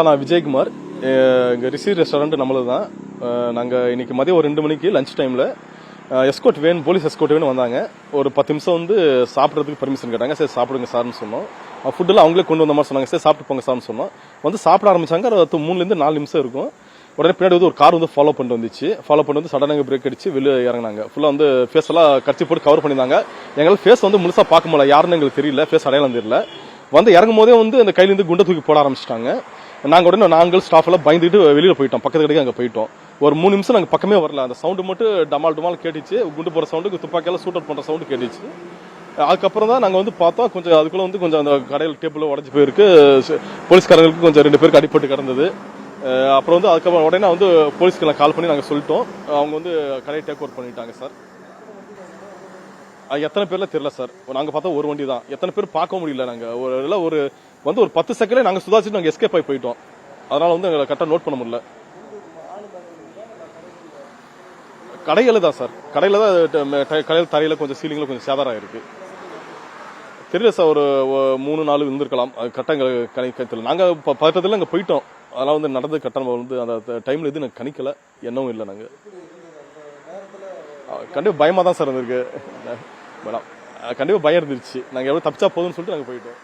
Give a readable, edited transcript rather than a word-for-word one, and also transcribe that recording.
நான் விஜயகுமார். இங்கே ரிஷி ரெஸ்டாரண்ட் நம்மளது தான். நாங்கள் இன்னைக்கு மதியம் ஒரு 2 மணிக்கு லஞ்ச் டைமில் எஸ்கோட் வேணும், போலீஸ் எஸ்கோட் வேணும் வந்தாங்க. ஒரு 10 நிமிஷம் வந்து சாப்பிட்றதுக்கு பர்மிஷன் கேட்டாங்க. சரி சாப்பிடுங்க சார்னு சொன்னோம். ஃபுட்டெல்லாம் அவங்களே கொண்டு வந்த மாதிரி சொன்னாங்க. சரி சாப்பிட்டு போங்க சார்னு சொன்னோம். வந்து சாப்பிட ஆரம்பிச்சாங்க. 3லேருந்து 4 நிமிஷம் இருக்கும். உடனே பின்னாடி வந்து ஒரு கார் வந்து ஃபாலோ பண்ணிட்டு வந்துச்சு. ஃபாலோ பண்ணிட்டு வந்து சடனாக பிரேக் அடிச்சு வெளியே இறங்கினாங்க. ஃபுல்லாக வந்து ஃபேஸ் எல்லாம் கட்சி போட்டு கவர் பண்ணியிருந்தாங்க. எங்களால் ஃபேஸ் வந்து முழுசாக பார்க்க முடியல, யாருன்னு எங்களுக்கு தெரியல, ஃபேஸ் அடையாளம் தெரியல. வந்து இறங்கும் போதே வந்து அந்த கையிலேருந்து குண்டை தூக்கி போட ஆரம்பிச்சிட்டாங்க. நாங்கள் உடனே நாங்கள் ஸ்டாஃப் எல்லாம் பயந்துட்டு வெளியில் போயிட்டோம். பக்கத்து கடைக்கு அங்கே போயிட்டோம். ஒரு 3 நிமிஷம் நாங்கள் பக்கமே வரல. அந்த சவுண்டு மட்டும் டமால் கேட்டுச்சு. குண்டு போகிற சவுண்டு, துப்பாக்கியெல்லாம் ஷூட் அவுட் பண்ணுற சவுண்டு கேட்டுச்சு. அதுக்கப்புறம் தான் நாங்கள் வந்து பார்த்தோம். கொஞ்சம் அதுக்குள்ள வந்து கொஞ்சம் அந்த கடையில் டேபிள் உடஞ்சி போயிருக்கு. போலீஸ்காரங்களுக்கு கொஞ்சம் 2 பேருக்கு அடிப்பட்டு கிடந்தது. அப்புறம் வந்து அதுக்கப்புறம் உடனே வந்து போலீஸ்க்கு கால் பண்ணி நாங்கள் சொல்லிட்டோம். அவங்க வந்து கடையை டேக் ஓவர் பண்ணிட்டாங்க சார். எத்தனை பேர்ல தெரியல சார். நாங்கள் பார்த்தா ஒரு வண்டி தான். எத்தனை பேர் பார்க்க முடியல. நாங்கள் ஒரு வந்து ஒரு 10 செகண்ட்ல நாங்கள் சுதாரிச்சுட்டு நாங்கள் எஸ்கேப் ஆகி போயிட்டோம். அதனால வந்து எங்களை கரெக்டாக நோட் பண்ண முடியல. கடையில் தான் சார். கடையில் தான் கடையில் தரையில் கொஞ்சம் சீலிங்கில் கொஞ்சம் சேதாரம் ஆயிருக்கு. தெரியல சார். ஒரு 3-4 இருந்திருக்கலாம். அது கரெக்டாக எங்களுக்கு கணிக்கல. நாங்கள் பக்கத்தில் அங்கே போயிட்டோம். அதெல்லாம் வந்து நடந்து கட்டணம் வந்து அந்த டைம்ல எதுவும் எனக்கு கணிக்கல, எண்ணவும் இல்லை. நாங்கள் கண்டிப்பாக பயமாக தான் சார் இருந்திருக்கு. மேடம் கண்டிப்பாக பயம் இருந்துருச்சு. நாங்கள் எவ்வளோ தப்பிச்சா போதும்னு சொல்லிட்டு நாங்கள் போயிட்டோம்.